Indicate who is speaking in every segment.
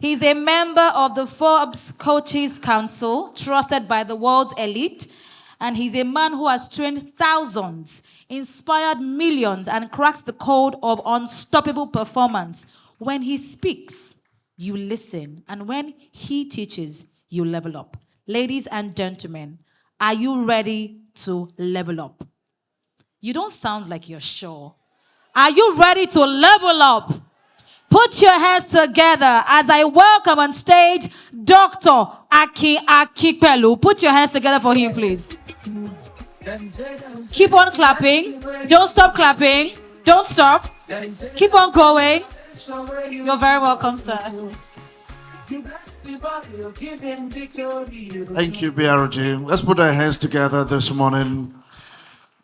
Speaker 1: He's a member of the Forbes Coaches Council, trusted by the world's elite. And he's a man who has trained thousands, inspired millions, and cracks the code of unstoppable performance. When he speaks, you listen. And when he teaches, you level up. Ladies and gentlemen, are you ready to level up? You don't sound like you're sure. Are you ready to level up? Put your hands together as I welcome on stage Dr. Akin Akinpelu. Put your hands together for him, please. Keep on clapping. Don't stop clapping. Don't stop. Keep on going. You're very welcome, sir.
Speaker 2: Thank you, BRG. Let's put our hands together this morning.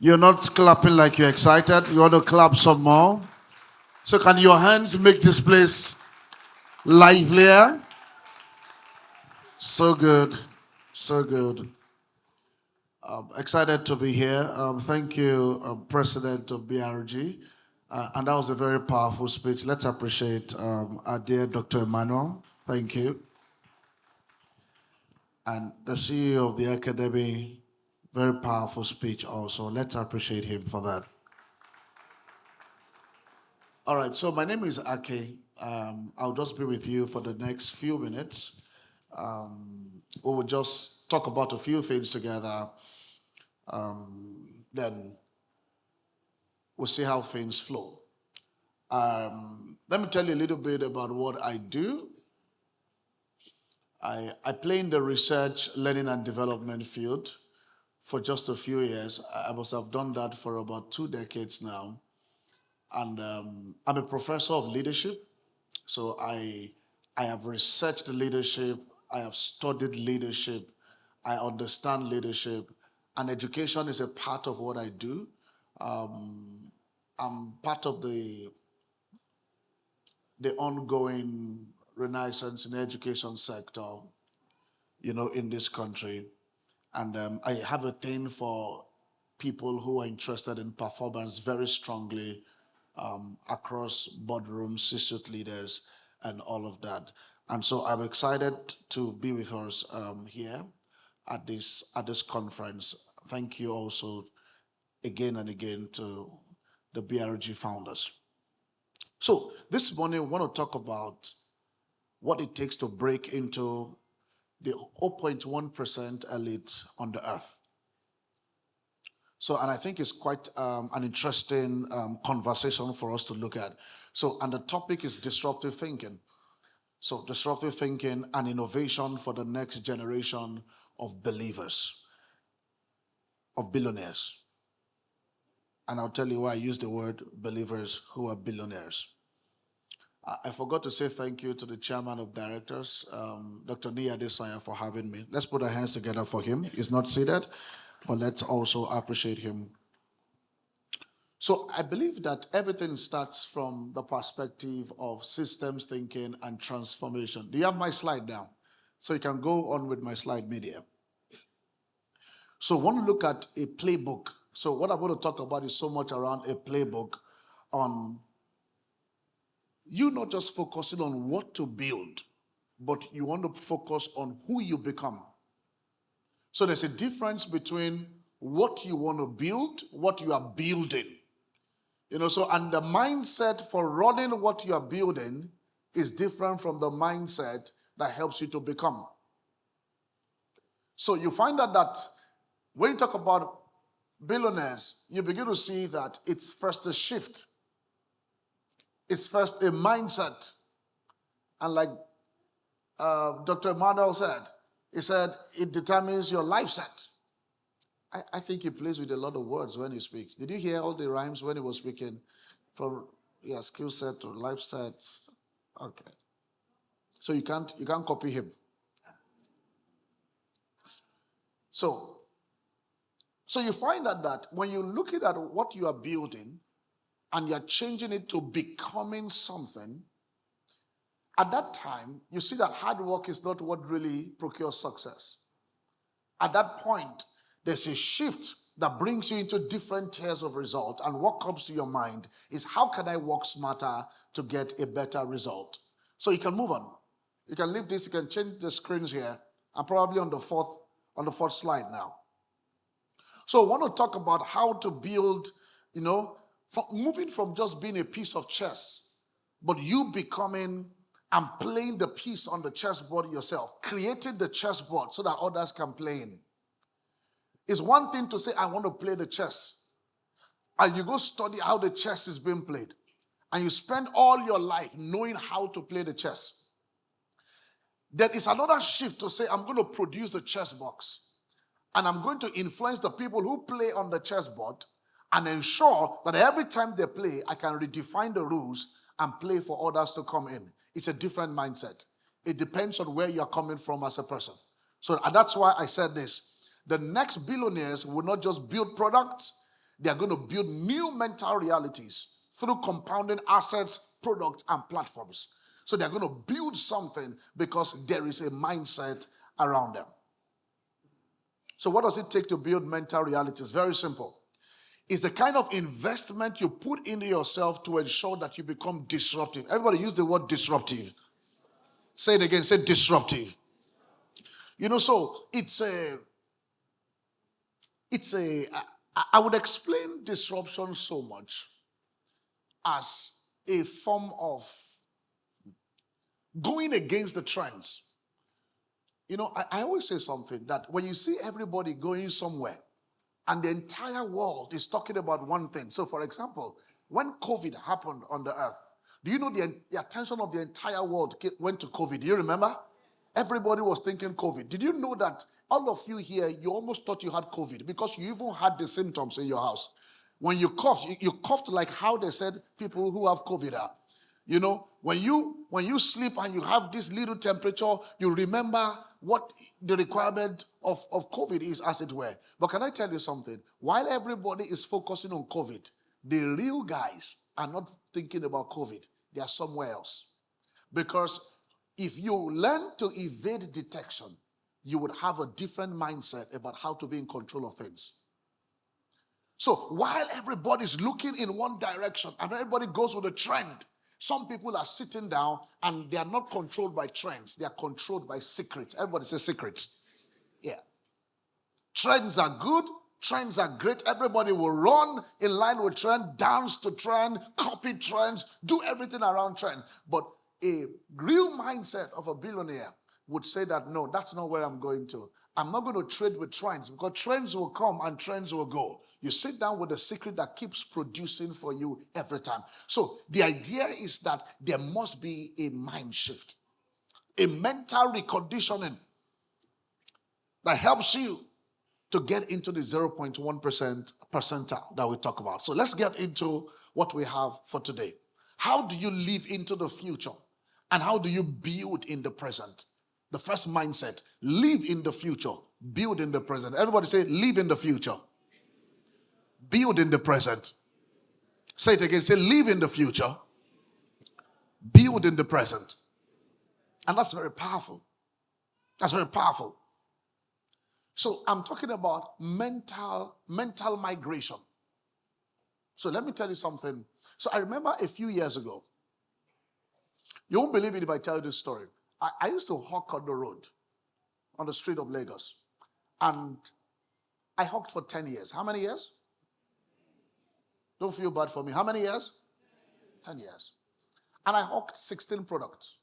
Speaker 2: You're not clapping like you're excited. You want to clap some more? So can your hands make this place livelier? So good. So good. Excited to be here. Thank you, President of BRG. And that was a very powerful speech. Let's appreciate our dear Dr. Emmanuel. Thank you. And the CEO of the Academy, very powerful speech also. Let's appreciate him for that. All right, so my name is Ake. I'll just be with you for the next few minutes. We will just talk about a few things together. Then we'll see how things flow. Let me tell you a little bit about what I do. I play in the research, learning, and development field for just a few years. I must have done that for about 2 decades now. And I'm a professor of leadership. So I have researched leadership. I have studied leadership. I understand leadership. And education is a part of what I do. I'm part of the ongoing renaissance in the education sector, in this country. And I have a thing for people who are interested in performance very strongly across boardrooms, C-suite leaders, and all of that. And so I'm excited to be with us here at this conference. Thank you also again and again to the BRG founders. So this morning, we want to talk about what it takes to break into the 0.1% elite on the earth. So, and I think it's quite an interesting conversation for us to look at. So, and the topic is disruptive thinking. So, disruptive thinking and innovation for the next generation of believers, of billionaires. And I'll tell you why I use the word believers who are billionaires. I forgot to say thank you to the chairman of directors, Dr. Nia Desanya, for having me. Let's put our hands together for him. He's not seated, but let's also appreciate him. So I believe that everything starts from the perspective of systems thinking and transformation. Do you have my slide now? So you can go on with my slide media. So I want to look at a playbook. So what I'm going to talk about is so much around a playbook on you not just focusing on what to build, but you want to focus on who you become. So there's a difference between what you want to build, what you are building. And the mindset for running what you are building is different from the mindset that helps you to become. So you find out that when you talk about billionaires, you begin to see that it's first a shift. It's first a mindset. And like Dr. Emmanuel said, he said, it determines your life set. I think he plays with a lot of words when he speaks. Did you hear all the rhymes when he was speaking? From skill set to life set. Okay. So you can't copy him. So you find out that when you're looking at what you are building and you're changing it to becoming something, at that time, you see that hard work is not what really procures success. At that point, there's a shift that brings you into different tiers of result. And what comes to your mind is, how can I work smarter to get a better result? So you can move on. You can leave this, you can change the screens here. I'm probably on the fourth slide now. So I want to talk about how to build, moving from just being a piece of chess, but you becoming and playing the piece on the chessboard yourself, creating the chessboard so that others can play in. It's one thing to say, I want to play the chess. And you go study how the chess is being played. And you spend all your life knowing how to play the chess. There is another shift to say, I'm going to produce the chess box. And I'm going to influence the people who play on the chessboard and ensure that every time they play, I can redefine the rules and play for others to come in. It's a different mindset. It depends on where you're coming from as a person. So that's why I said this. The next billionaires will not just build products, they are going to build new mental realities through compounding assets, products, and platforms. So they're going to build something because there is a mindset around them. So what does it take to build mental realities? Very simple. It's the kind of investment you put into yourself to ensure that you become disruptive. Everybody use the word disruptive. Say it again, say disruptive. So I would explain disruption so much as a form of going against the trends. I always say something that when you see everybody going somewhere and the entire world is talking about one thing. So, for example, when COVID happened on the earth, do you know the attention of the entire world went to COVID? Do you remember? Everybody was thinking COVID. Did you know that all of you here, you almost thought you had COVID because you even had the symptoms in your house? When you coughed, you coughed like how they said people who have COVID are. When you sleep and you have this little temperature, you remember what the requirement of COVID is, as it were. But can I tell you something? While everybody is focusing on COVID, the real guys are not thinking about COVID. They are somewhere else. Because if you learn to evade detection, you would have a different mindset about how to be in control of things. So while everybody's looking in one direction and everybody goes with a trend, some people are sitting down and they are not controlled by trends. They are controlled by secrets. Everybody say secrets. Yeah. Trends are good. Trends are great. Everybody will run in line with trend, dance to trend, copy trends, do everything around trend. But a real mindset of a billionaire would say that, no, that's not where I'm going to. I'm not going to trade with trends because trends will come and trends will go. You sit down with a secret that keeps producing for you every time. So the idea is that there must be a mind shift, a mental reconditioning that helps you to get into the 0.1% percentile that we talk about. So let's get into what we have for today. How do you live into the future? And how do you build in the present? The first mindset, live in the future, build in the present. Everybody say, live in the future, build in the present. Say it again, say, live in the future, build in the present. And that's very powerful. That's very powerful. So I'm talking about mental migration. So let me tell you something. So I remember a few years ago, you won't believe it if I tell you this story. I used to hawk on the road, on the street of Lagos. And I hawked for 10 years. How many years? Don't feel bad for me. How many years? 10 years. And I hawked 16 products.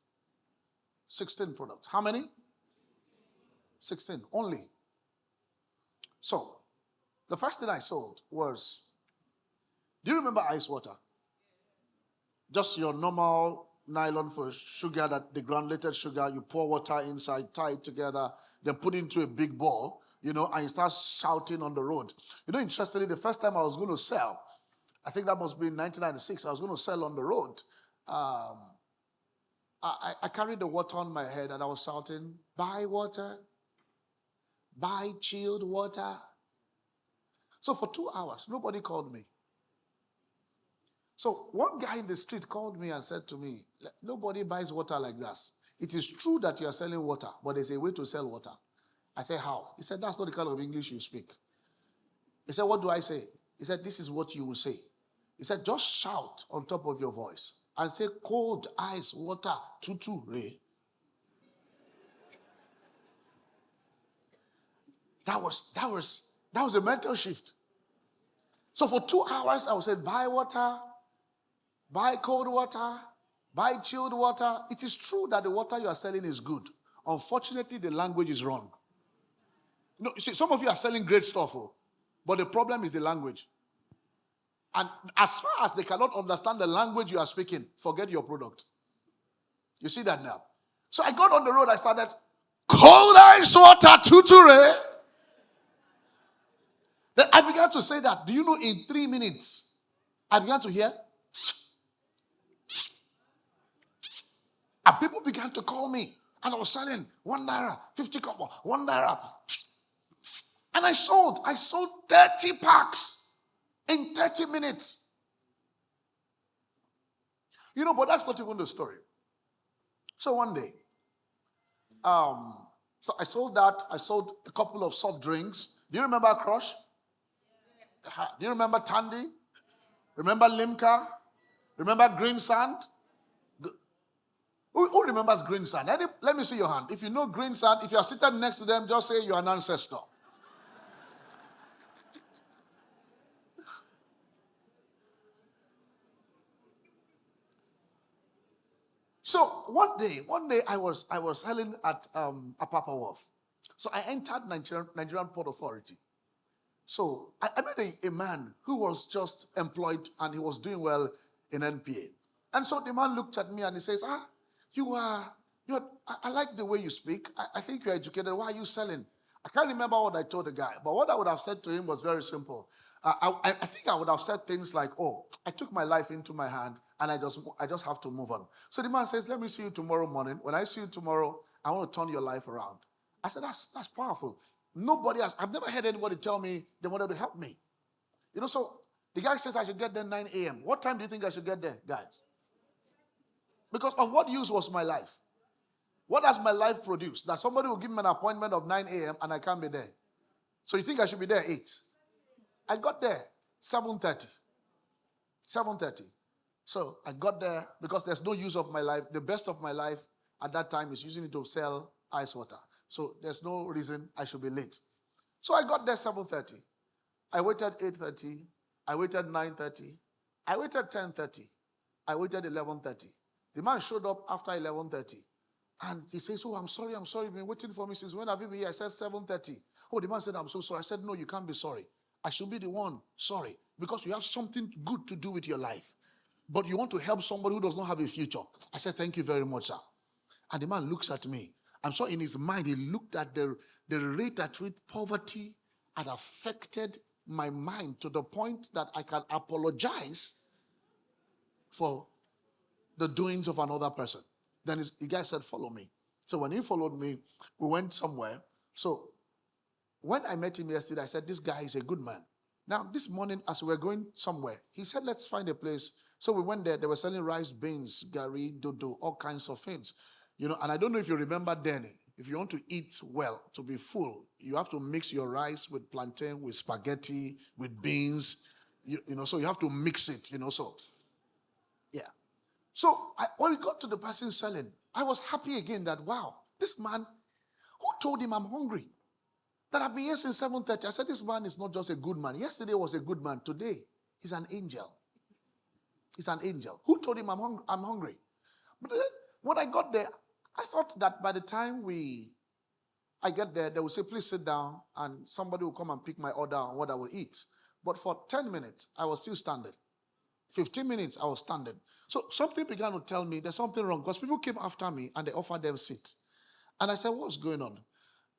Speaker 2: 16 products. How many? 16 only. So, the first thing I sold was, do you remember ice water? Just your normal nylon for sugar, that the granulated sugar, you pour water inside, tie it together, then put it into a big bowl, and you start shouting on the road. Interestingly, the first time I was going to sell, I think that must be in 1996, I was going to sell on the road. I carried the water on my head and I was shouting, buy water, buy chilled water. So for 2 hours, nobody called me. So one guy in the street called me and said to me, nobody buys water like that. It is true that you are selling water, but there's a way to sell water. I said, how? He said, that's not the kind of English you speak. He said, what do I say? He said, this is what you will say. He said, just shout on top of your voice and say, cold ice water, tutu re. That was a mental shift. So for 2 hours, I was saying, buy water, buy cold water, buy chilled water. It is true that the water you are selling is good. Unfortunately, the language is wrong. No, you see, some of you are selling great stuff, but the problem is the language. And as far as they cannot understand the language you are speaking, forget your product. You see that now? So I got on the road, I started, cold ice water, tuture. Then I began to say that. Do you know in 3 minutes, I began to hear, and people began to call me. And I was selling 1 naira, 50 kobo, 1 naira. And I sold 30 packs in 30 minutes. You know, but that's not even the story. So one day, so I sold that. I sold a couple of soft drinks. Do you remember Crush? Do you remember Tandy? Remember Limca? Remember Green Sand? Who remembers Green Sand? Let me see your hand. If you know Green Sand, if you are seated next to them, just say you're an ancestor. So one day I was selling at Apapa Wharf. So I entered Nigerian Port Authority. So I met a man who was just employed and he was doing well in NPA. And so the man looked at me and he says, I like the way you speak. I think you're educated. Why are you selling? I can't remember what I told the guy, but what I would have said to him was very simple. I think I would have said things like, oh, I took my life into my hand and I just have to move on. So the man says, let me see you tomorrow morning. When I see you tomorrow, I want to turn your life around. I said, that's powerful. I've never heard anybody tell me they wanted to help me. You know, so the guy says I should get there 9 a.m. What time do you think I should get there, guys? Because of what use was my life? What has my life produced? That somebody will give me an appointment of 9 a.m. and I can't be there. So you think I should be there 8? I got there 7:30. 7:30. So I got there because there's no use of my life. The best of my life at that time is using it to sell ice water. So there's no reason I should be late. So I got there 7:30. I waited 8:30. I waited 9:30. I waited 10:30. I waited 11:30. The man showed up after 11:30. And he says, oh, I'm sorry, you've been waiting for me since when have you been here? I said 7:30. Oh, the man said, I'm so sorry. I said, no, you can't be sorry. I should be the one sorry. Because you have something good to do with your life. But you want to help somebody who does not have a future. I said, thank you very much, sir. And the man looks at me. I'm sure in his mind, he looked at the rate at which poverty had affected my mind to the point that I can apologize for the doings of another person. Then the guy said, follow me. So when he followed me, we went somewhere. So when I met him yesterday, I said, this guy is a good man. Now, this morning, as we were going somewhere, he said, let's find a place. So we went there. They were selling rice, beans, gari, dodo, all kinds of things. You know, and I don't know if you remember then, if you want to eat well, to be full, you have to mix your rice with plantain, with spaghetti, with beans. You know, so you have to mix it, you know, so. Yeah. So when we got to the person selling, I was happy again that, wow, this man, who told him I'm hungry? That I've been here since 7:30. I said, this man is not just a good man. Yesterday was a good man. Today, he's an angel. He's an angel. Who told him I'm hungry? But then, when I got there, I thought that by the time I get there, they will say, please sit down, and somebody will come and pick my order on what I will eat. But for 10 minutes, I was still standing. 15 minutes, I was standing. So something began to tell me there's something wrong, because people came after me and they offered them seat. And I said, what's going on?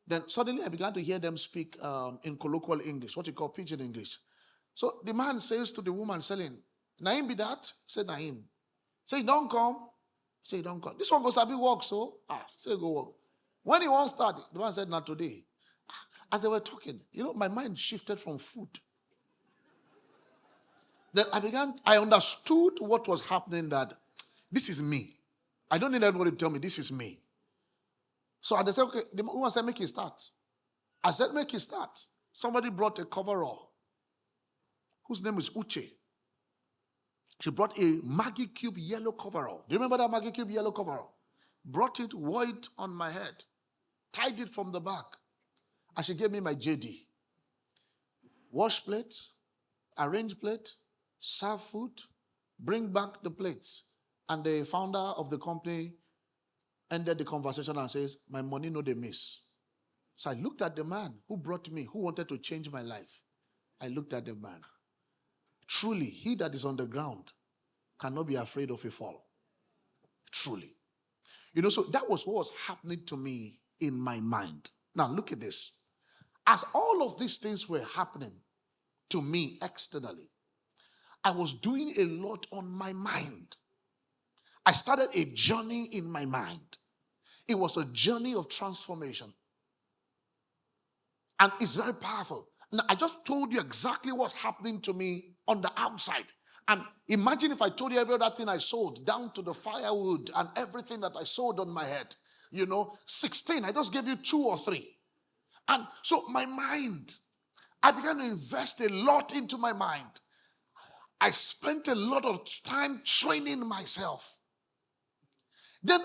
Speaker 2: Then suddenly I began to hear them speak in colloquial English, what you call pidgin English. So the man says to the woman selling, Naim be that? Say Naim. Say, don't come. Say, don't come. This one goes to be work, so say go work. When he won't start, the man said, not today. As they were talking, you know, my mind shifted from food. Then I understood what was happening, that this is me. I don't need everybody to tell me this is me. So I said, okay, the woman said, make it start. I said, make it start. Somebody brought a coverall whose name is Uche. She brought a Maggie Cube yellow coverall. Do you remember that Maggie Cube yellow coverall? Brought it, wore it on my head, tied it from the back. And she gave me my JD. Wash plate, arrange plate, serve food, bring back the plates. And the founder of the company ended the conversation and says, my money no dey miss. So I looked at the man who brought me, who wanted to change my life. I looked at the man. Truly, he that is on the ground cannot be afraid of a fall. Truly. So that was what was happening to me in my mind. Now look at this. As all of these things were happening to me externally, I was doing a lot on my mind. I started a journey in my mind. It was a journey of transformation. And it's very powerful. Now, I just told you exactly what's happening to me on the outside. And imagine if I told you every other thing I sold, down to the firewood and everything that I sold on my head. 16. I just gave you 2 or 3. And so my mind, I began to invest a lot into my mind. I spent a lot of time training myself. Then,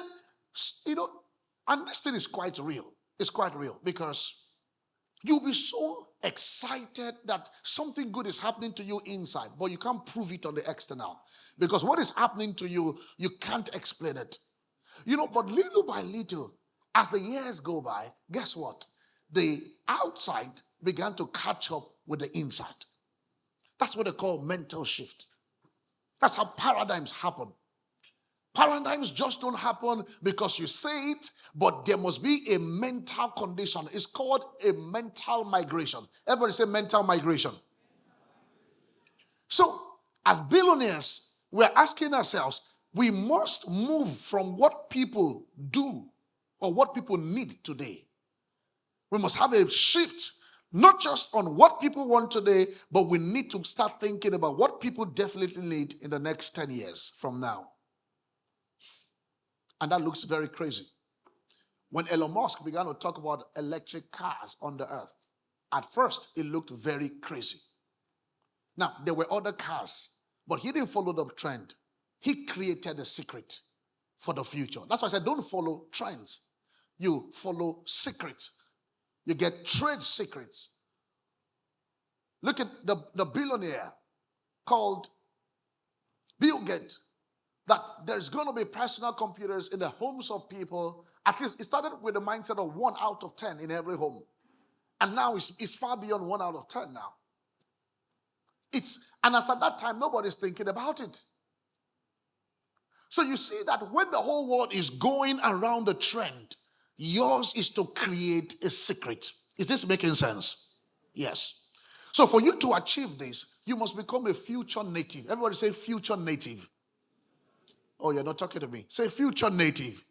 Speaker 2: and this thing is quite real. It's quite real because you'll be so excited that something good is happening to you inside, but you can't prove it on the external. Because what is happening to you, you can't explain it. But little by little, as the years go by, guess what? The outside began to catch up with the inside. That's what they call mental shift. That's how paradigms happen. Paradigms just don't happen because you say it, but there must be a mental condition. It's called a mental migration. Everybody say mental migration. So, as billionaires, we're asking ourselves, we must move from what people do or what people need today. We must have a shift, not just on what people want today, but we need to start thinking about what people definitely need in the next 10 years from now. And that looks very crazy. When Elon Musk began to talk about electric cars on the earth, at first it looked very crazy. Now, there were other cars, but he didn't follow the trend. He created a secret for the future. That's why I said don't follow trends. You follow secrets. You get trade secrets. Look at the billionaire called Bill Gates. That there's going to be personal computers in the homes of people. At least it started with the mindset of 1 out of 10 in every home. And now it's far beyond 1 out of 10 now. And as at that time, nobody's thinking about it. So you see that when the whole world is going around the trend, yours is to create a secret. Is this making sense? Yes. So for you to achieve this, you must become a future native. Everybody say future native. Oh, you're not talking to me. Say future native.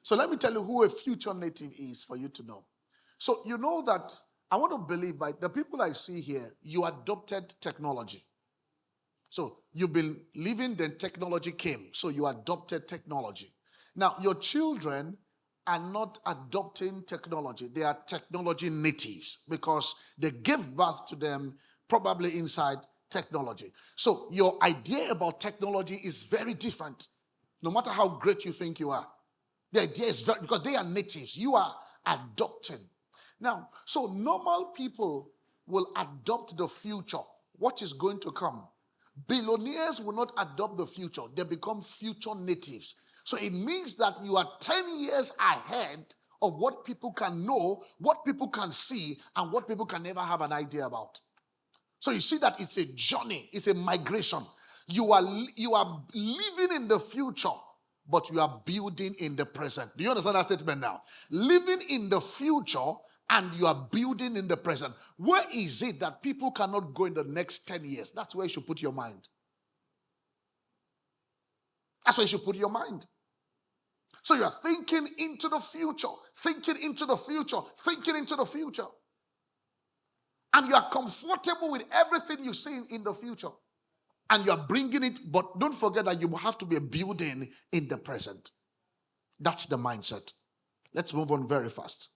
Speaker 2: So let me tell you who a future native is for you to know. So you know that I want to believe by the people I see here, you adopted technology. So you've been living, then technology came. So you adopted technology. Now, your children are not adopting technology. They are technology natives because they give birth to them probably inside technology. So your idea about technology is very different. No matter how great you think you are. The idea is very, because they are natives. You are adopting. Now, so normal people will adopt the future. What is going to come? Billionaires will not adopt the future. They become future natives. So it means that you are 10 years ahead of what people can know, what people can see, and what people can never have an idea about. So you see that it's a journey, it's a migration. You are living in the future, but you are building in the present. Do you understand that statement now? Living in the future and you are building in the present. Where is it that people cannot go in the next 10 years? That's where you should put your mind. That's where you should put your mind. So you are thinking into the future, thinking into the future, thinking into the future. And you are comfortable with everything you see in the future. And you are bringing it, but don't forget that you have to be building in the present. That's the mindset. Let's move on very fast.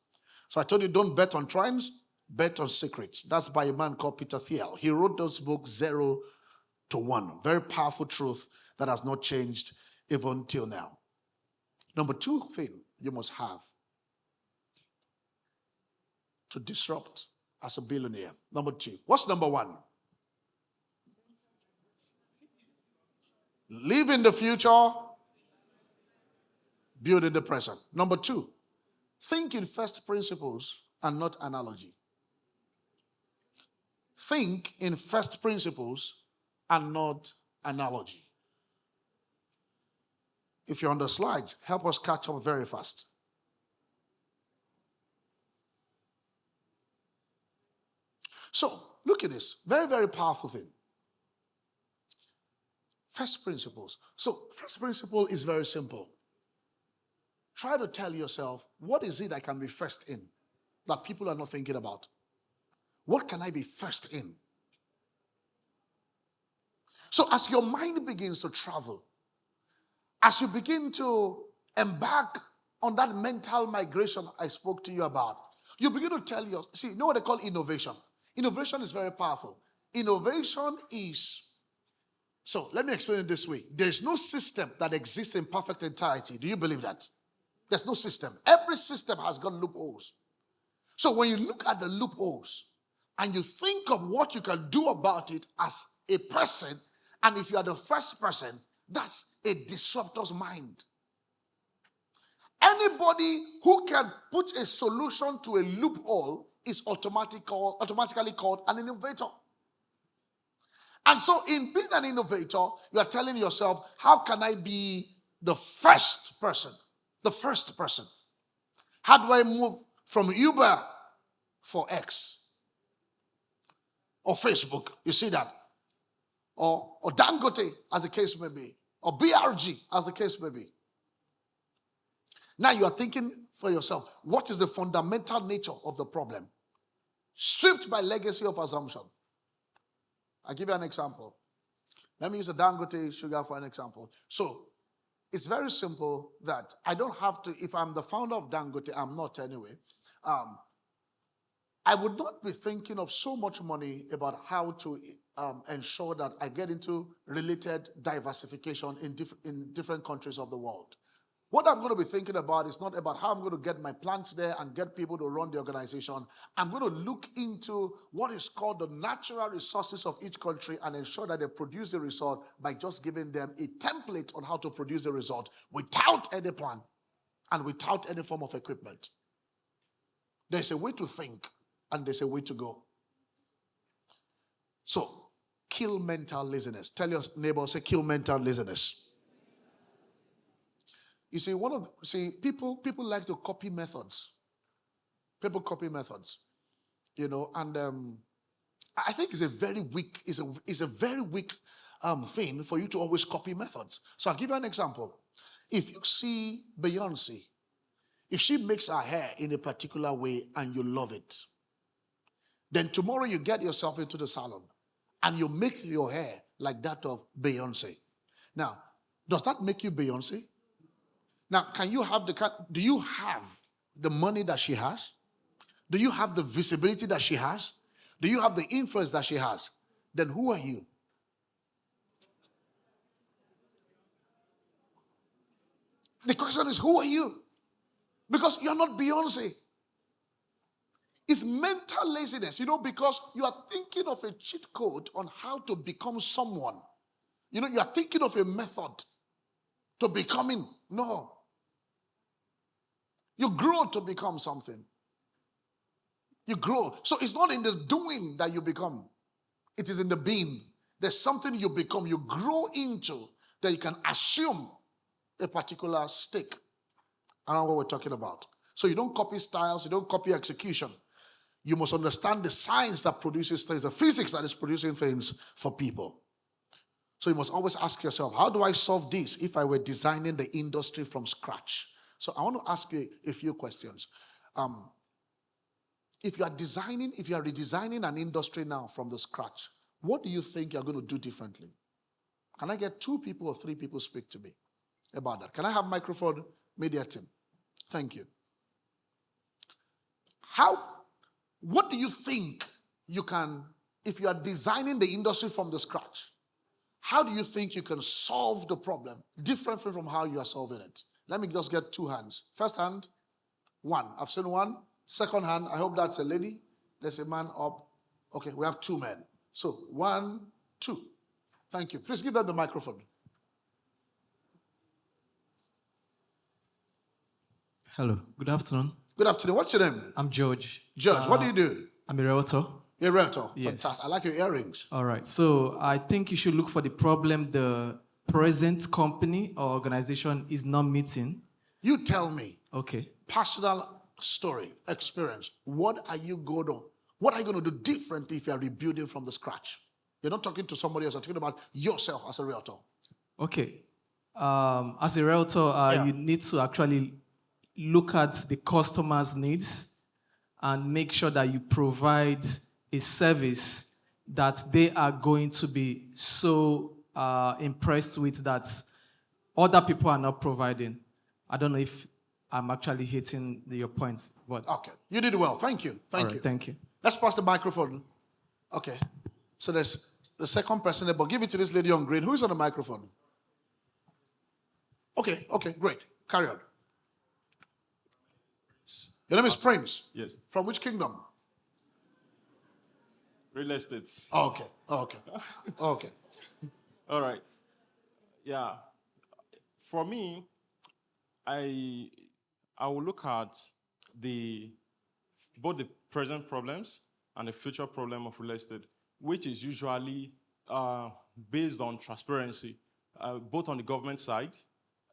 Speaker 2: So I told you, don't bet on trends, bet on secrets. That's by a man called Peter Thiel. He wrote those books 0 to 1. Very powerful truth that has not changed even till now. Number 2 thing you must have to disrupt as a billionaire? Number two. What's number one? Live in the future, build in the present. Number two, think in first principles and not analogy. Think in first principles and not analogy. If you're on the slides, help us catch up very fast. So, look at this. Very, very powerful thing. First principles. So, first principle is very simple. Try to tell yourself, what is it I can be first in that people are not thinking about? What can I be first in? So, as your mind begins to travel, as you begin to embark on that mental migration I spoke to you about, you begin to tell you know what they call innovation? Innovation is very powerful. Innovation is, so let me explain it this way. There's no system that exists in perfect entirety. Do you believe that? There's no system. Every system has got loopholes. So when you look at the loopholes and you think of what you can do about it as a person, and if you are the first person, that's a disruptor's mind. Anybody who can put a solution to a loophole is automatically called an innovator. And so in being an innovator, you are telling yourself, how can I be the first person? The first person. How do I move from Uber for X? Or Facebook, you see that? Or Dangote, as the case may be. Or BRG, as the case may be. Now you are thinking for yourself, what is the fundamental nature of the problem? Stripped by legacy of assumption. I'll give you an example. Let me use the Dangote sugar for an example. So, it's very simple that I don't have to, if I'm the founder of Dangote, I'm not anyway, I would not be thinking of so much money about how to ensure that I get into related diversification in different countries of the world. What I'm going to be thinking about is not about how I'm going to get my plants there and get people to run the organization. I'm going to look into what is called the natural resources of each country and ensure that they produce the result by just giving them a template on how to produce the result without any plan and without any form of equipment. There's a way to think and there's a way to go. So, kill mental laziness. Tell your neighbor, say, kill mental laziness. You see, people like to copy methods. People copy methods, and I think it's a very weak, thing for you to always copy methods. So I'll give you an example. If you see Beyonce, if she makes her hair in a particular way and you love it, then tomorrow you get yourself into the salon and you make your hair like that of Beyonce. Now, does that make you Beyonce? Now, do you have the money that she has? Do you have the visibility that she has? Do you have the influence that she has? Then who are you? The question is, who are you? Because you're not Beyonce. It's mental laziness, because you are thinking of a cheat code on how to become someone. You are thinking of a method to becoming. No. You grow to become something. You grow. So it's not in the doing that you become. It is in the being. There's something you become, you grow into, that you can assume a particular stake around what we're talking about. So you don't copy styles, you don't copy execution. You must understand the science that produces things, the physics that is producing things for people. So you must always ask yourself, how do I solve this if I were designing the industry from scratch? So I want to ask you a few questions. If you are redesigning an industry now from the scratch, what do you think you're going to do differently? Can I get 2 people or 3 people speak to me about that? Can I have microphone, media team? Thank you. What do you think you can, if you are designing the industry from the scratch, how do you think you can solve the problem differently from how you are solving it? Let me just get 2 hands. First hand, 1. I've seen 1. Second hand, I hope that's a lady. There's a man up. Okay, we have 2 men. So 1, 2. Thank you. Please give them the microphone.
Speaker 3: Hello, good afternoon.
Speaker 2: Good afternoon. What's your name?
Speaker 3: I'm George.
Speaker 2: George, what do you do?
Speaker 3: I'm a realtor.
Speaker 2: You're a realtor.
Speaker 3: Yes.
Speaker 2: Fantastic. I like your earrings.
Speaker 3: All right, so I think you should look for the problem the present company or organization is not meeting.
Speaker 2: You tell me.
Speaker 3: Okay.
Speaker 2: Personal story, experience. What are you going to do differently if you are rebuilding from the scratch? You're not talking to somebody else. You're talking about yourself as a realtor.
Speaker 3: Okay. As a realtor, you need to actually look at the customer's needs and make sure that you provide a service that they are going to be so impressed with that other people are not providing. I don't know if I'm actually hitting your points, but
Speaker 2: okay, you did well. Thank you. Thank you.
Speaker 3: Thank you.
Speaker 2: Let's pass the microphone. Okay, so there's the second person there, but give it to this lady on green. Who is on the microphone? Okay, great. Carry on. Your name is Prince?
Speaker 4: Yes.
Speaker 2: From which kingdom?
Speaker 4: Real estate.
Speaker 2: Okay. Okay.
Speaker 4: All right. Yeah. For me, I will look at both the present problems and the future problem of real estate, which is usually based on transparency, both on the government side,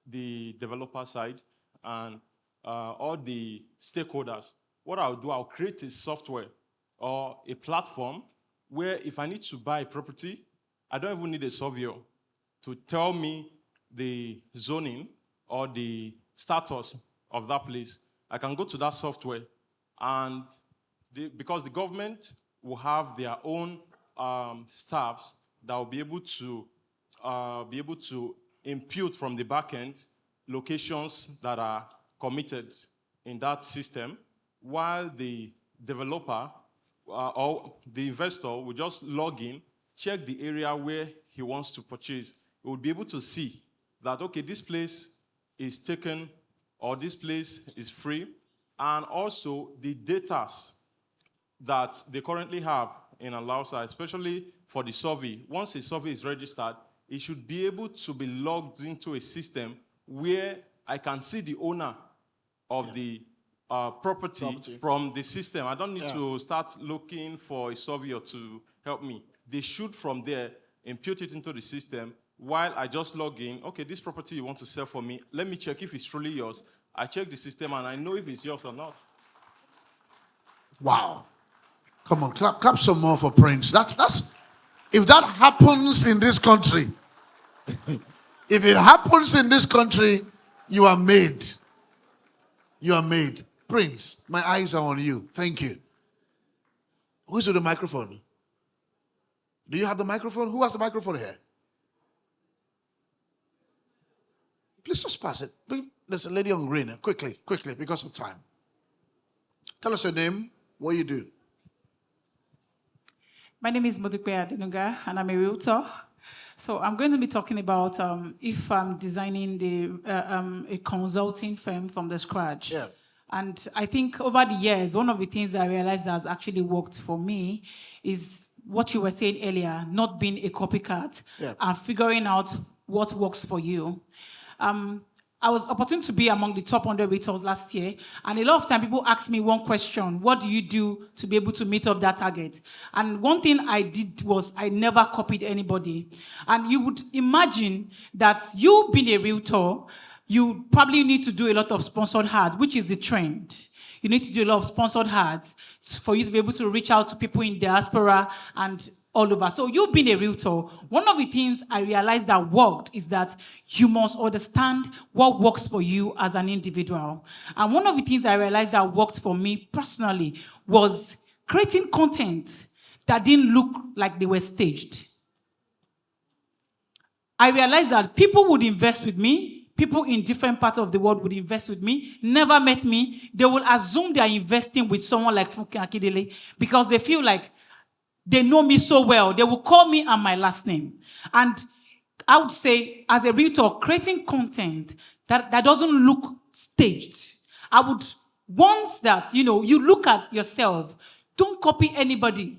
Speaker 4: the developer side, and all the stakeholders. What I'll do, I'll create a software or a platform where if I need to buy a property, I don't even need a surveyor to tell me the zoning or the status of that place. I can go to that software, and because the government will have their own staffs that will be able to impute from the back end locations that are committed in that system, while the developer or the investor will just log in, check the area where he wants to purchase. He will be able to see that, okay, this place is taken or this place is free, and also the data that they currently have in Alausa, especially for the survey. Once a survey is registered, it should be able to be logged into a system where I can see the owner of the property from the system. I don't need to start looking for a surveyor to help me. They should, from there, impute it into the system while I just log in. Okay, this property you want to sell for me, let me check if it's truly yours. I check the system and I know if it's yours or not.
Speaker 2: Wow. Come on, clap some more for Prince. That's if that happens in this country, if it happens in this country, you are made. You are made. Prince, my eyes are on you. Thank you. Who's with the microphone? Do you have the microphone? Who has the microphone here? Please just pass it. There's a lady on green. Quickly, because of time. Tell us your name, what you do.
Speaker 5: My name is Modupe Adenuga, and I'm a realtor. So I'm going to be talking about if I'm designing a consulting firm from the scratch.
Speaker 2: Yeah.
Speaker 5: And I think over the years, one of the things I realized that has actually worked for me is what you were saying earlier, not being a copycat and figuring out what works for you. I was opportune to be among the top 100 realtors last year, and a lot of time people ask me one question: what do you do to be able to meet up that target? And one thing I did was I never copied anybody. And you would imagine that you being a realtor, you probably need to do a lot of sponsored ads, which is the trend. You need to do a lot of sponsored ads for you to be able to reach out to people in diaspora and all over. So you being a realtor, one of the things I realized that worked is that you must understand what works for you as an individual. And one of the things I realized that worked for me personally was creating content that didn't look like they were staged. I realized that people would invest with me. People in different parts of the world would invest with me, never met me. They will assume they are investing with someone like Akin Akinpelu because they feel like they know me so well. They will call me and my last name. And I would say, as a realtor, creating content that doesn't look staged. I would Once that, you look at yourself, don't copy anybody.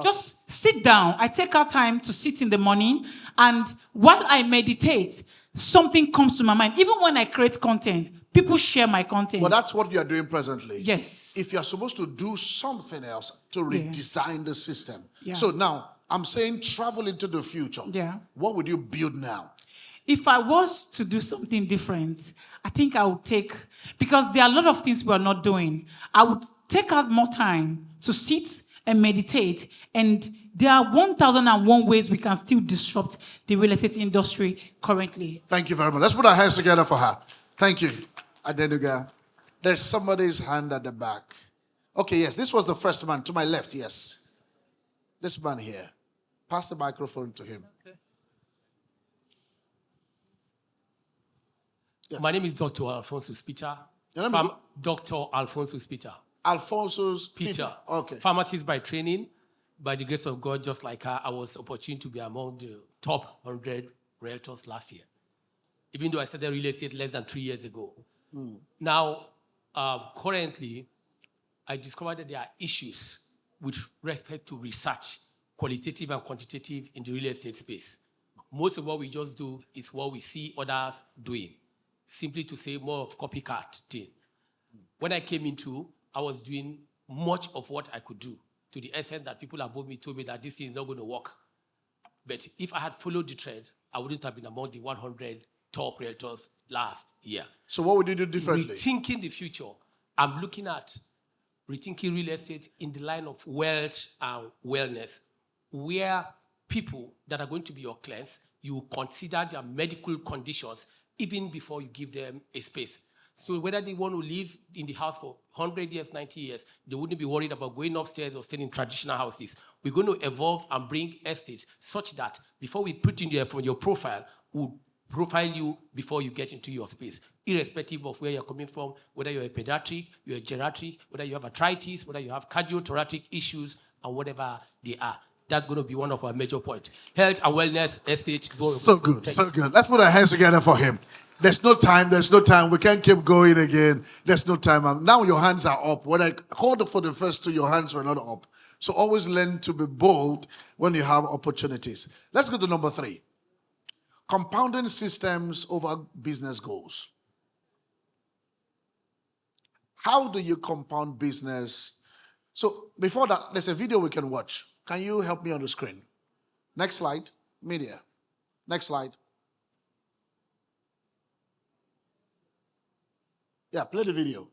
Speaker 5: Just sit down. I take out time to sit in the morning, and while I meditate, something comes to my mind. Even when I create content, people share my content.
Speaker 2: Well, that's what you are doing presently.
Speaker 5: Yes.
Speaker 2: If you're supposed to do something else to redesign the system.
Speaker 5: Yeah.
Speaker 2: So now, I'm saying travel into the future.
Speaker 5: Yeah.
Speaker 2: What would you build now?
Speaker 5: If I was to do something different, I think I would because there are a lot of things we are not doing, I would take out more time to sit and meditate. And there are 1,001 ways we can still disrupt the real estate industry currently.
Speaker 2: Thank you very much. Let's put our hands together for her. Thank you. Adenuga. There's somebody's hand at the back. Okay, yes, this was the first man to my left, yes. This man here. Pass the microphone to him. Okay.
Speaker 6: Yeah. My name is Dr. Alfonso Peter. Dr. Alfonso Peter.
Speaker 2: Alfonso's
Speaker 6: Peter.
Speaker 2: Okay.
Speaker 6: Pharmacist by training. By the grace of God, just like her, I was opportune to be among the top 100 realtors last year. Even though I started real estate less than 3 years ago. Now, currently, I discovered that there are issues with respect to research, qualitative and quantitative in the real estate space. Most of what we just do is what we see others doing. Simply to say more of copycat thing. When I came into, I was doing much of what I could do, to the extent that people above me told me that this thing is not going to work. But if I had followed the trend, I wouldn't have been among the 100 top realtors last year.
Speaker 2: So what would you do differently?
Speaker 6: Rethinking the future. I'm looking at rethinking real estate in the line of wealth and wellness, where people that are going to be your clients, you consider their medical conditions even before you give them a space. So whether they want to live in the house for 100 years, 90 years, they wouldn't be worried about going upstairs or staying in traditional houses. We're going to evolve and bring estates such that before we put in there from your profile, we'll profile you before you get into your space, irrespective of where you're coming from, whether you're a pediatric, you're a geriatric, whether you have arthritis, whether you have cardiothoracic issues, and whatever they are. That's going to be one of our major points. Health and wellness estate.
Speaker 2: So good, so good. Let's put our hands together for him. There's no time. We can't keep going again. There's no time. Now your hands are up. When I called for the first two, your hands were not up. So always learn to be bold when you have opportunities. Let's go to number 3. Compounding systems over business goals. How do you compound business? So before that, there's a video we can watch. Can you help me on the screen? Next slide. Media. Next slide. Yeah, play the video.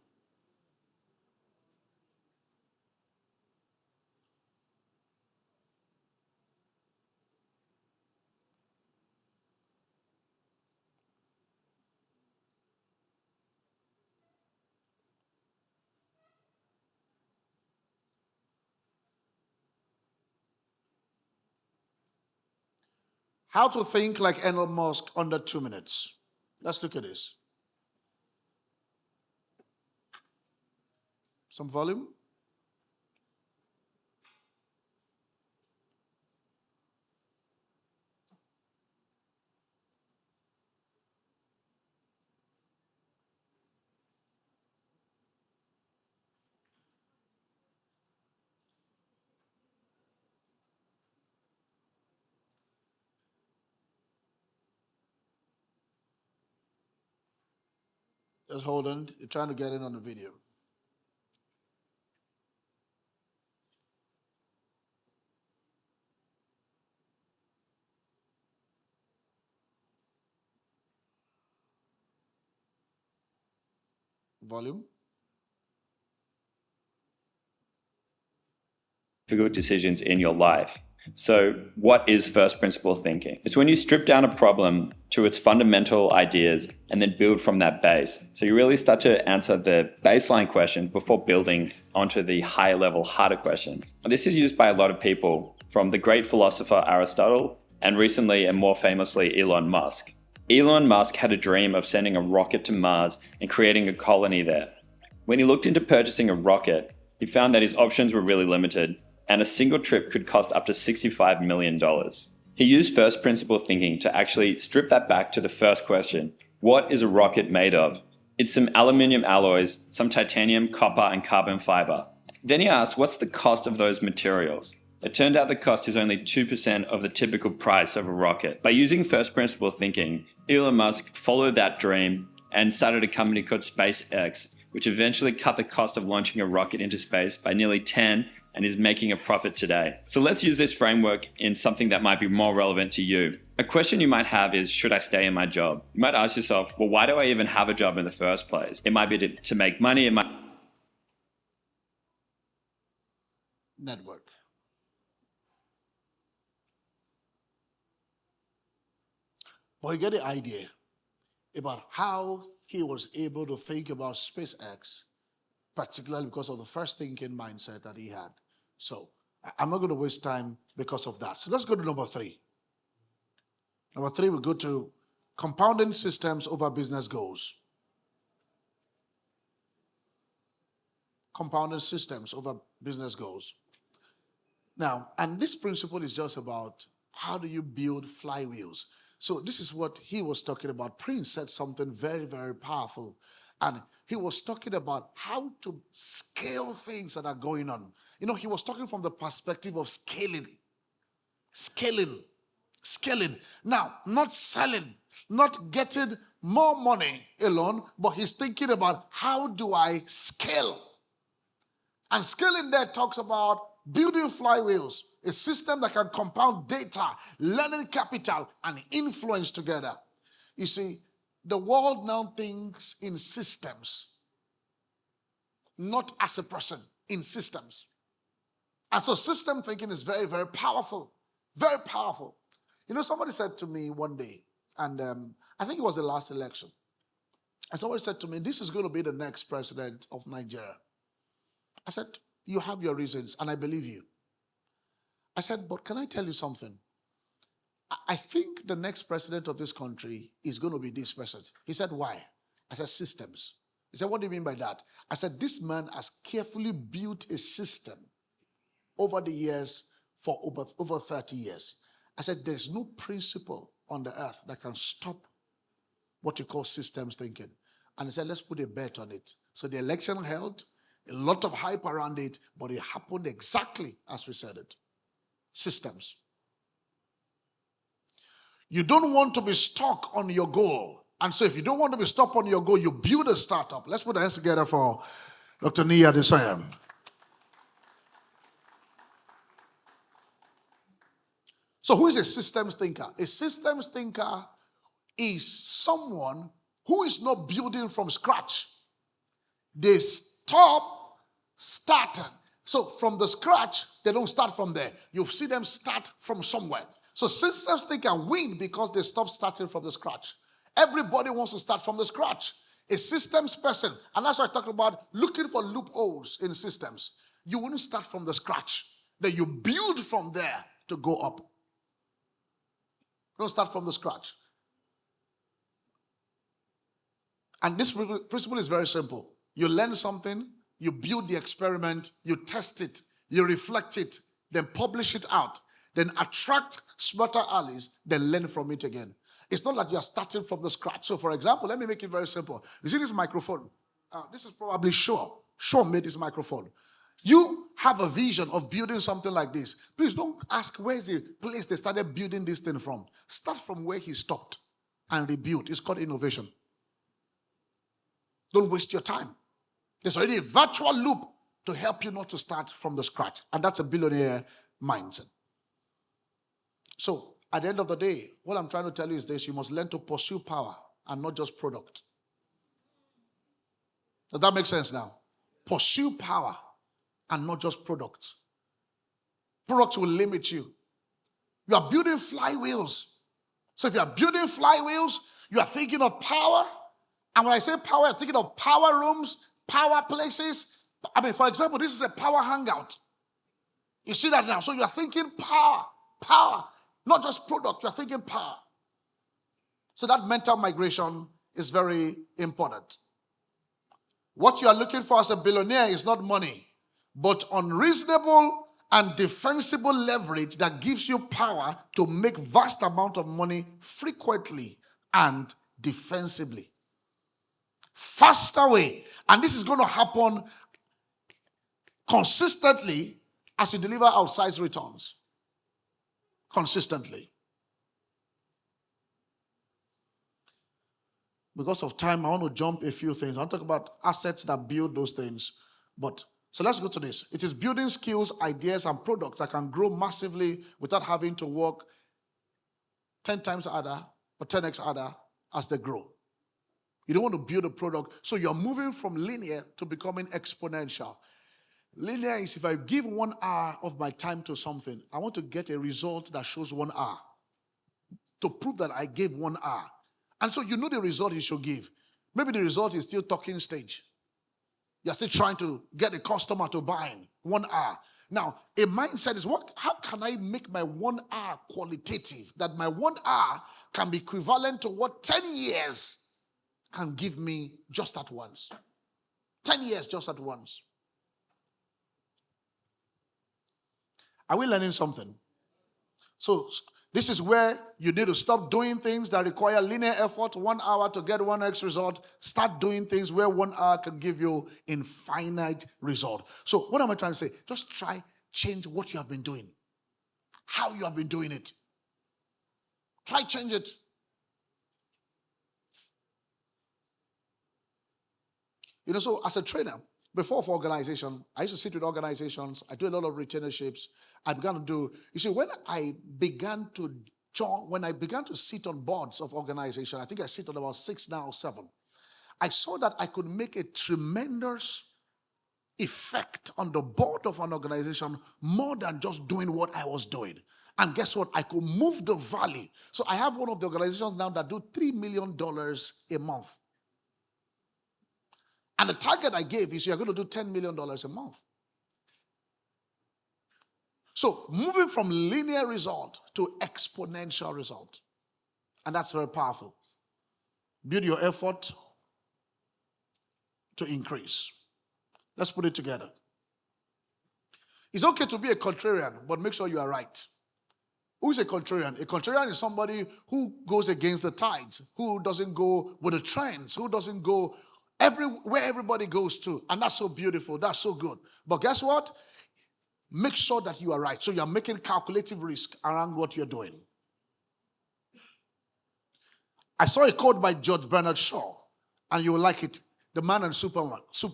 Speaker 2: How to think like Elon Musk under 2 minutes. Let's look at this. Some volume. Just hold on. You're trying to get in on the video. Volume.
Speaker 7: Difficult decisions in your life. So what is first principle thinking? It's when you strip down a problem to its fundamental ideas and then build from that base. So you really start to answer the baseline questions before building onto the higher level, harder questions. This is used by a lot of people, from the great philosopher Aristotle and recently and more famously Elon Musk. Elon Musk had a dream of sending a rocket to Mars and creating a colony there. When he looked into purchasing a rocket, he found that his options were really limited, and a single trip could cost up to $65 million. He used first principle thinking to actually strip that back to the first question: what is a rocket made of? It's some aluminium alloys, some titanium, copper, and carbon fiber. Then he asked, what's the cost of those materials? It turned out the cost is only 2% of the typical price of a rocket. By using first principle thinking, Elon Musk followed that dream and started a company called SpaceX, which eventually cut the cost of launching a rocket into space by nearly 10 and is making a profit today. So let's use this framework in something that might be more relevant to you. A question you might have is, should I stay in my job? You might ask yourself, well, why do I even have a job in the first place? It might be to make money, it might...
Speaker 2: Network. But you get the idea about how he was able to think about SpaceX, particularly because of the first thinking mindset that he had. So I'm not going to waste time because of that. So let's go to number 3. Number 3, we go to compounding systems over business goals. Compounding systems over business goals. Now, and this principle is just about how do you build flywheels. So this is what he was talking about. Prince said something very, very powerful. And he was talking about how to scale things that are going on. You know, he was talking from the perspective of scaling. Scaling. Now, not selling, not getting more money alone, but he's thinking about how do I scale? And scaling there talks about building flywheels, a system that can compound data, learning capital, and influence together. You see, the world now thinks in systems, not as a person, in systems. And so system thinking is very, very powerful. Very powerful. You know, somebody said to me one day, and I think it was the last election, and somebody said to me, this is going to be the next president of Nigeria. I said, you have your reasons, and I believe you. I said, but can I tell you something? I think the next president of this country is going to be this person. He said, why? I said, systems. He said, what do you mean by that? I said, this man has carefully built a system over the years for over 30 years. I said, there's no principle on the earth that can stop what you call systems thinking. And he said, let's put a bet on it. So the election held, a lot of hype around it, but it happened exactly as we said it. Systems. You don't want to be stuck on your goal. And so if you don't want to be stuck on your goal, you build a startup. Let's put our hands together for Dr. Nia Desayam. So who is a systems thinker? A systems thinker is someone who is not building from scratch. They stop starting. So from the scratch, they don't start from there. You see them start from somewhere. So systems thinker win because they stop starting from the scratch. Everybody wants to start from the scratch. A systems person, and that's why I talk about looking for loopholes in systems. You wouldn't start from the scratch. Then you build from there to go up. Don't start from the scratch. And this principle is very simple. You learn something, you build the experiment, you test it, you reflect it, then publish it out, then attract smarter allies, then learn from it again. It's not like you are starting from the scratch. So for example, let me make it very simple. You see this microphone? This is probably Shaw. Shaw made this microphone. You have a vision of building something like this. Please don't ask where's the place they started building this thing from. Start from where he stopped and rebuild. It's called innovation. Don't waste your time. There's already a virtual loop to help you not to start from the scratch. And that's a billionaire mindset. So at the end of the day, what I'm trying to tell you is this: you must learn to pursue power and not just product. Does that make sense now? Pursue power and not just products. Products will limit you. You are building flywheels. So if you are building flywheels, you are thinking of power. And when I say power, I'm thinking of power rooms, power places. I mean, for example, this is a power hangout. You see that now? So you are thinking power, not just product. You are thinking power. So that mental migration is very important. What you are looking for as a billionaire is not money, but unreasonable and defensible leverage that gives you power to make vast amount of money frequently and defensively. faster way. And this is going to happen consistently as you deliver outsized returns. Consistently. Because of time, I want to jump a few things. I'll talk about assets that build those things. So let's go to this. It is building skills, ideas, and products that can grow massively without having to work 10 times harder or 10x harder as they grow. You don't want to build a product. So you're moving from linear to becoming exponential. Linear is if I give 1 hour of my time to something, I want to get a result that shows 1 hour to prove that I gave 1 hour. And so you know the result you should give. Maybe the result is still talking stage. You're still trying to get a customer to buy in 1 hour. Now, a mindset is, how can I make my 1 hour qualitative? That my 1 hour can be equivalent to what 10 years can give me just at once. 10 years just at once. Are we learning something? So this is where you need to stop doing things that require linear effort, 1 hour to get 1x result. Start doing things where 1 hour can give you infinite result. So what am I trying to say? Just change what you have been doing. How you have been doing it. Try change it. So as a trainer, before for organization, I used to sit with organizations. I do a lot of retainerships. I began to do, when I began to sit on boards of organization, I think I sit on about 6 now, 7. I saw that I could make a tremendous effect on the board of an organization more than just doing what I was doing. And guess what? I could move the value. So I have one of the organizations now that do $3 million a month. And the target I gave is you're going to do $10 million a month. So moving from linear result to exponential result. And that's very powerful. Build your effort to increase. Let's put it together. It's okay to be a contrarian, but make sure you are right. Who is a contrarian? A contrarian is somebody who goes against the tides, who doesn't go with the trends, who doesn't go where everybody goes to. And that's so beautiful. That's so good. But guess what? Make sure that you are right. So you're making calculative risk around what you're doing. I saw a quote by George Bernard Shaw, and you will like it. The Man and Superman. He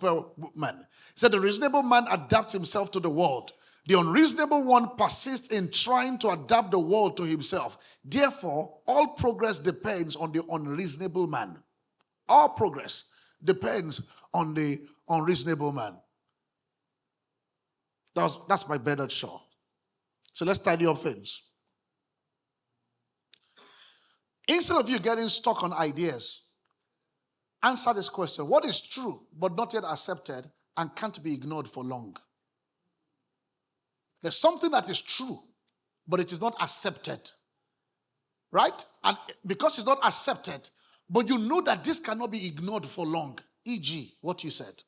Speaker 2: said, the reasonable man adapts himself to the world. The unreasonable one persists in trying to adapt the world to himself. Therefore, all progress depends on the unreasonable man. All progress depends on the unreasonable man. That's by Bernard Shaw. So let's tidy up things. Instead of you getting stuck on ideas, answer this question. What is true but not yet accepted and can't be ignored for long? There's something that is true, but it is not accepted. Right? And because it's not accepted, but you know that this cannot be ignored for long. E.g., what you said.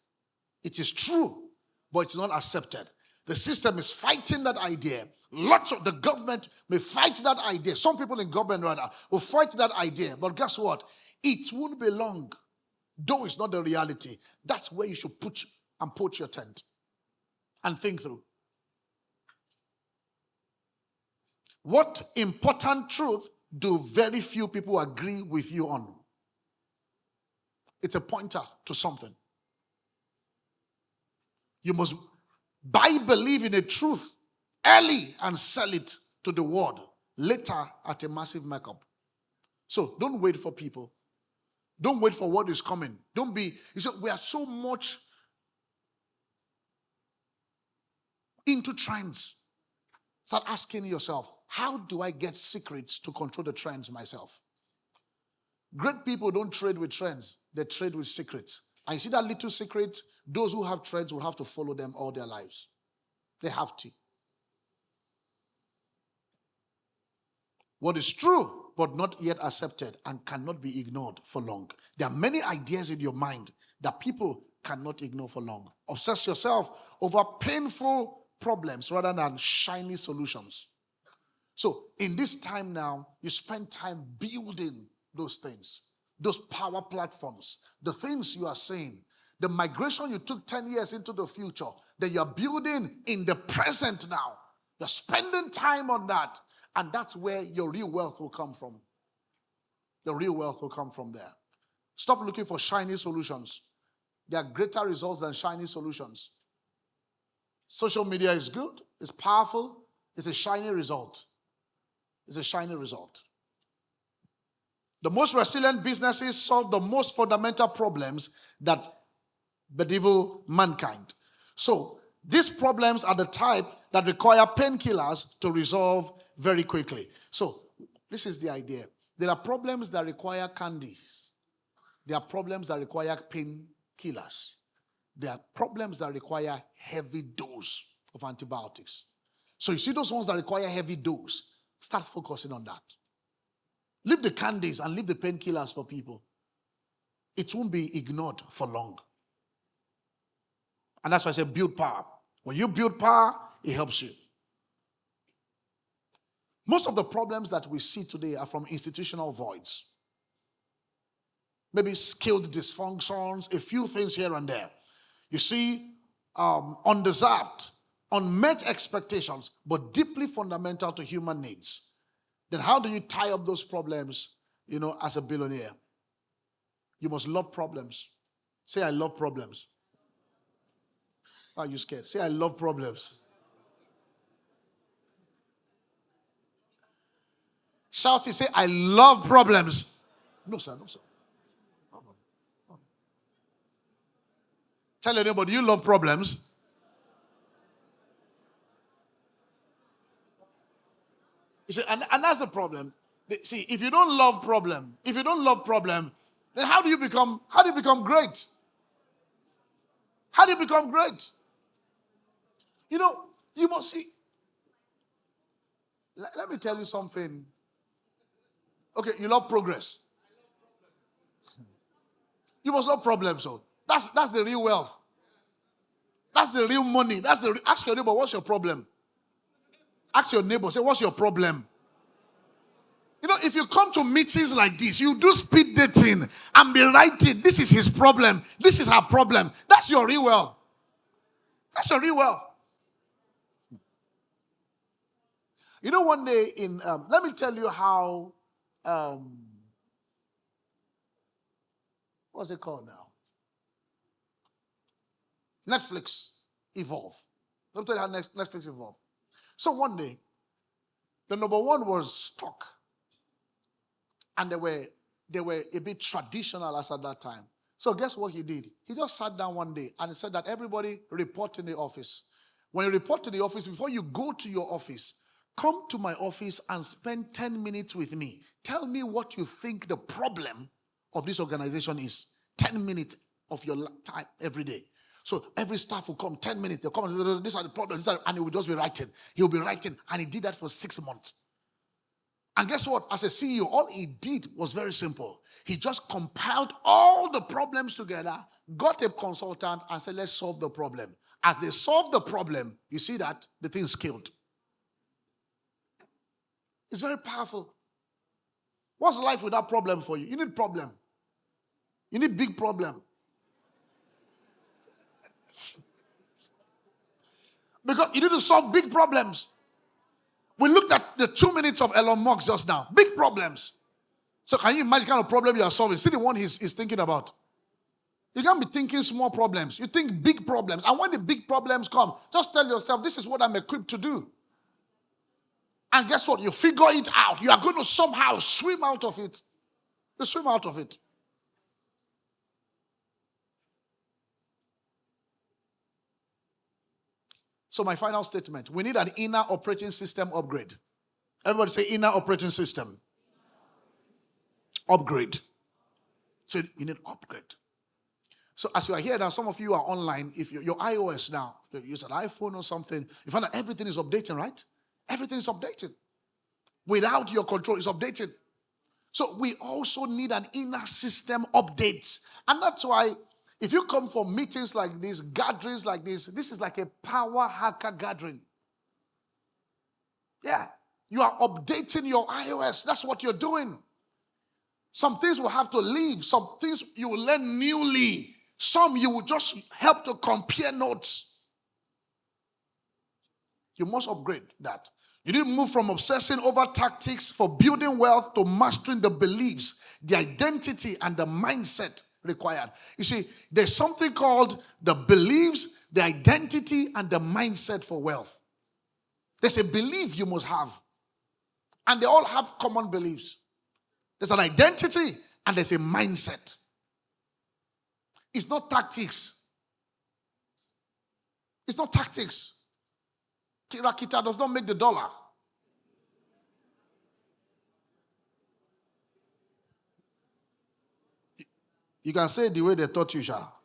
Speaker 2: It is true, but it's not accepted. The system is fighting that idea. Lots of the government may fight that idea. Some people in government rather will fight that idea. But guess what? It won't be long. Though it's not the reality. That's where you should put your tent and think through. What important truth do very few people agree with you on? It's a pointer to something. You must believe in a truth early and sell it to the world later at a massive markup. So don't wait for people. Don't wait for what is coming. We are so much into trends. Start asking yourself, how do I get secrets to control the trends myself? Great people don't trade with trends. They trade with secrets. And you see that little secret, those who have trends will have to follow them all their lives. They have to. What is true, but not yet accepted and cannot be ignored for long. There are many ideas in your mind that people cannot ignore for long. Obsess yourself over painful problems rather than shiny solutions. So in this time now, you spend time building those things. those power platforms, the things you are saying, the migration you took 10 years into the future, that you're building in the present now. You're spending time on that. And that's where your real wealth will come from. The real wealth will come from there. Stop looking for shiny solutions. There are greater results than shiny solutions. Social media is good, it's powerful, it's a shiny result. It's a shiny result. The most resilient businesses solve the most fundamental problems that bedevil mankind. So, these problems are the type that require painkillers to resolve very quickly. So, this is the idea. There are problems that require candies. There are problems that require painkillers. There are problems that require heavy dose of antibiotics. So you see those ones that require heavy dose, start focusing on that. Leave the candies and leave the painkillers for people. It won't be ignored for long. And that's why I say build power. When you build power, it helps you. Most of the problems that we see today are from institutional voids. Maybe skilled dysfunctions, a few things here and there. You see, undeserved, unmet expectations, but deeply fundamental to human needs. Then how do you tie up those problems, as a billionaire? You must love problems. Say, I love problems. Are you scared? Say, I love problems. Shout it, say, I love problems. No, sir, no, sir. Tell your neighbor, do you love problems? You see, and that's the problem. See, if you don't love problem, then how do you become great? How do you become great? You must see. Let me tell you something. Okay, you love progress. You must love problems, so. That's the real wealth. That's the real money. Ask your neighbor, what's your problem? Ask your neighbor, say, what's your problem? If you come to meetings like this, you do speed dating and be writing, this is his problem, this is her problem. That's your real wealth. That's your real wealth. One day let me tell you how, what's it called now? Netflix evolved. Let me tell you how Netflix evolved. So one day, the number one was stock. And they were a bit traditional as at that time. So guess what he did? He just sat down one day and he said that everybody report in the office. When you report to the office, before you go to your office, come to my office and spend 10 minutes with me. Tell me what you think the problem of this organization is. 10 minutes of your time every day. So every staff will come 10 minutes. They'll come and these are the problems. And he will just be writing. He'll be writing. And he did that for 6 months. And guess what? As a CEO, all he did was very simple. He just compiled all the problems together, got a consultant, and said, let's solve the problem. As they solved the problem, you see that the thing scaled. It's very powerful. What's life without problem for you? You need problem. You need big problem. Because you need to solve big problems. We looked at the 2 minutes of Elon Musk just now. Big problems. So can you imagine the kind of problem you are solving? See the one he's thinking about. You can't be thinking small problems. You think big problems. And when the big problems come, just tell yourself, this is what I'm equipped to do. And guess what? You figure it out. You are going to somehow swim out of it. You swim out of it. So my final statement, we need an inner operating system upgrade. Everybody say inner operating system. Upgrade. So you need upgrade. So as you are here now, some of you are online. If you're iOS now, if you use an iPhone or something, you find that everything is updating, right? Everything is updating. Without your control, it's updating. So we also need an inner system update. And that's why if you come for meetings like this, gatherings like this is like a power hacker gathering. Yeah. You are updating your iOS. That's what you're doing. Some things will have to leave. Some things you will learn newly. Some you will just help to compare notes. You must upgrade that. You need to move from obsessing over tactics for building wealth to mastering the beliefs, the identity, and the mindset required. You see, there's something called the beliefs, the identity, and the mindset for wealth. There's a belief you must have. And they all have common beliefs. There's an identity and there's a mindset. It's not tactics. It's not tactics. Kirakita does not make the dollar. You can say it the way they taught you shall.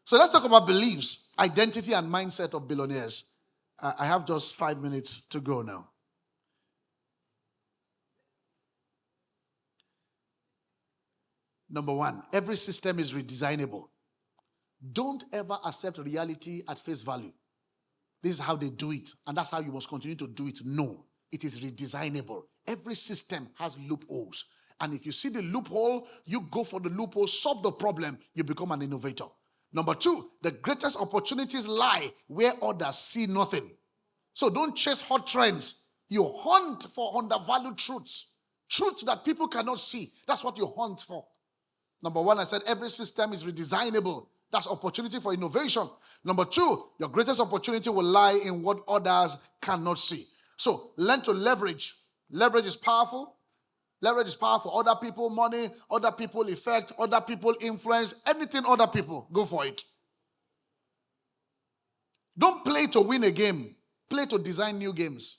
Speaker 2: So let's talk about beliefs, identity, and mindset of billionaires. I have just 5 minutes to go now. Number one, every system is redesignable. Don't ever accept reality at face value. This is how they do it, and that's how you must continue to do it. No, it is redesignable. Every system has loopholes. And if you see the loophole, you go for the loophole, solve the problem, you become an innovator. Number two, the greatest opportunities lie where others see nothing. So don't chase hot trends. You hunt for undervalued truths. Truths that people cannot see. That's what you hunt for. Number one, I said every system is redesignable. That's opportunity for innovation. Number two, your greatest opportunity will lie in what others cannot see. So learn to leverage. Leverage is powerful. Leverage is powerful. Other people money, other people effect, other people influence, anything other people, go for it. Don't play to win a game. Play to design new games.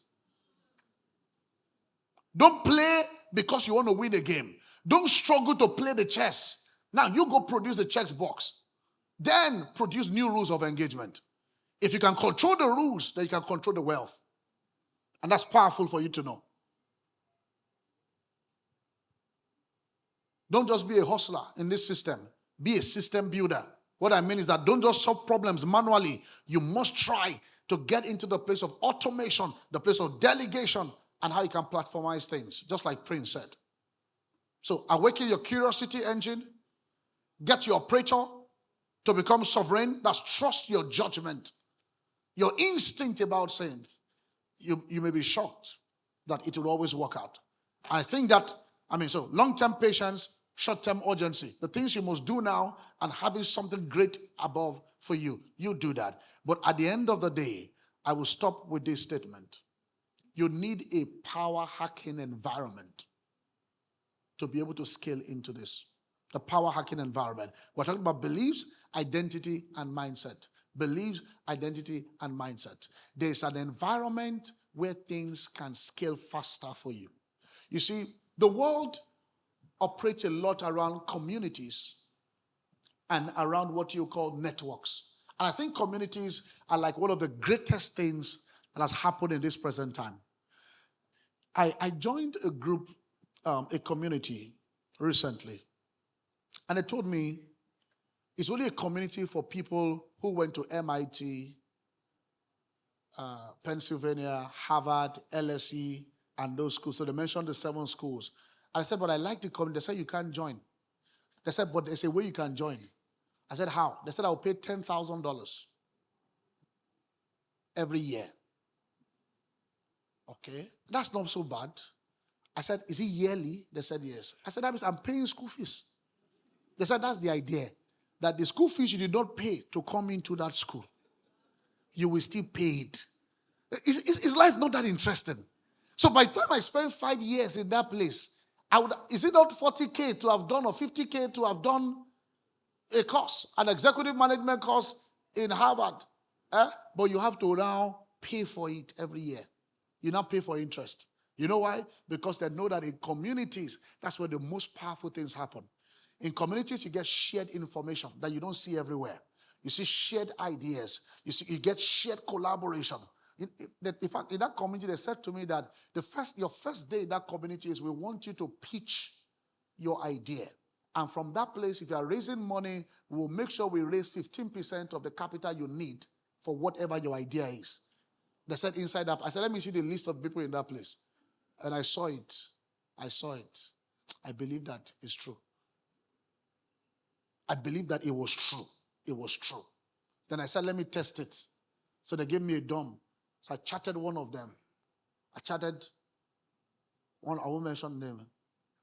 Speaker 2: Don't play because you want to win a game. Don't struggle to play the chess. Now you go produce the chess box. Then produce new rules of engagement. If you can control the rules, then you can control the wealth. And that's powerful for you to know. Don't just be a hustler in this system. Be a system builder. What I mean is that don't just solve problems manually. You must try to get into the place of automation, the place of delegation, and how you can platformize things, just like Prince said. So awaken your curiosity engine. Get your operator to become sovereign. That's trust your judgment. Your instinct about things. You may be shocked that it will always work out. I think that, so long-term patience, short-term urgency. The things you must do now and having something great above for you, you do that. But at the end of the day, I will stop with this statement. You need a power hacking environment to be able to scale into this. The power hacking environment. We're talking about beliefs, identity, and mindset. Beliefs, identity, and mindset. There's an environment where things can scale faster for you. You see, the world operates a lot around communities and around what you call networks. And I think communities are like one of the greatest things that has happened in this present time. I joined a group, a community recently, and they told me it's only a community for people who went to MIT, Pennsylvania, Harvard, LSE, and those schools. So they mentioned the 7 schools. And I said, but I like the community. They said, you can't join. They said, but there's a way you can join. I said, how? They said, I'll pay $10,000 every year. Okay, that's not so bad. I said, is it yearly? They said, yes. I said, that means I'm paying school fees. They said, that's the idea. That the school fees you did not pay to come into that school, you will still pay it. Is life not that interesting? So by the time I spend 5 years in that place, is it not 40K to have done or 50K to have done a course, an executive management course in Harvard? But you have to now pay for it every year. You now pay for interest. You know why? Because they know that in communities, that's where the most powerful things happen. In communities, you get shared information that you don't see everywhere. You see shared ideas. You get shared collaboration. In fact, in that community, they said to me that your first day in that community is we want you to pitch your idea. And from that place, if you are raising money, we'll make sure we raise 15% of the capital you need for whatever your idea is. They said inside that, I said, let me see the list of people in that place. And I saw it. I saw it. I believe that it's true. I believe that it was true. It was true. Then I said, let me test it. So they gave me a DOM. So I chatted one of them. I chatted one, I won't mention the name.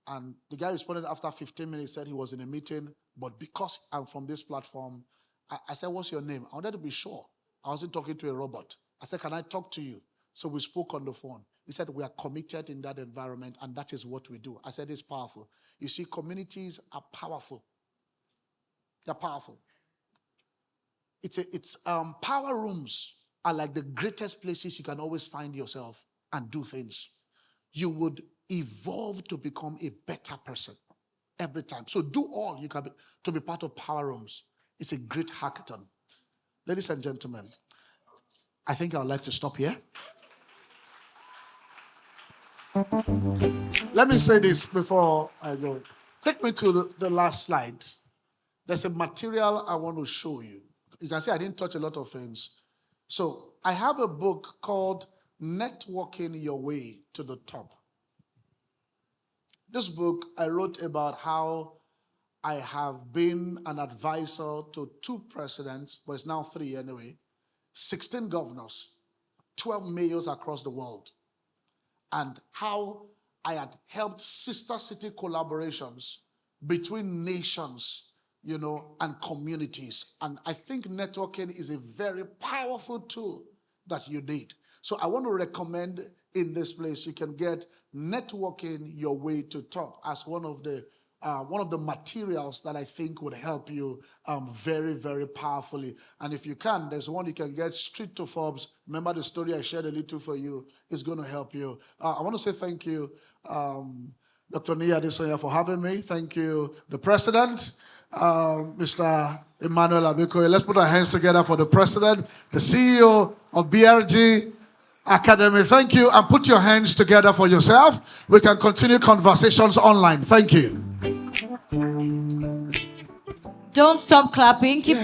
Speaker 2: And the guy responded after 15 minutes, said he was in a meeting, but because I'm from this platform, I said, what's your name? I wanted to be sure. I wasn't talking to a robot. I said, can I talk to you? So we spoke on the phone. He said, we are committed in that environment, and that is what we do. I said, it's powerful. You see, communities are powerful. They're powerful. Power rooms are like the greatest places you can always find yourself and do things. You would evolve to become a better person every time. So do all you can to be part of power rooms. It's a great hackathon. Ladies and gentlemen, I think I'd like to stop here. Let me say this before I go. Take me to the last slide. There's a material I want to show you. You can see I didn't touch a lot of things. So I have a book called Networking Your Way to the Top. This book I wrote about how I have been an advisor to 2 presidents, but it's now 3 anyway, 16 governors, 12 mayors across the world, and how I had helped sister city collaborations between nations, and communities. And I think networking is a very powerful tool that you need. So I want to recommend in this place, you can get Networking Your Way to Top as one of the materials that I think would help you very, very powerfully. And if you can, there's one you can get, Street to Forbes. Remember the story I shared a little for you is going to help you. I want to say thank you, Dr. Nia Adesoya, for having me. Thank you, the President, Mr. Emmanuel Abikoye. Let's put our hands together for the President, the CEO of BRG Academy. Thank you, and put your hands together for yourself. We can continue conversations online. Thank you.
Speaker 1: Don't stop clapping. Keep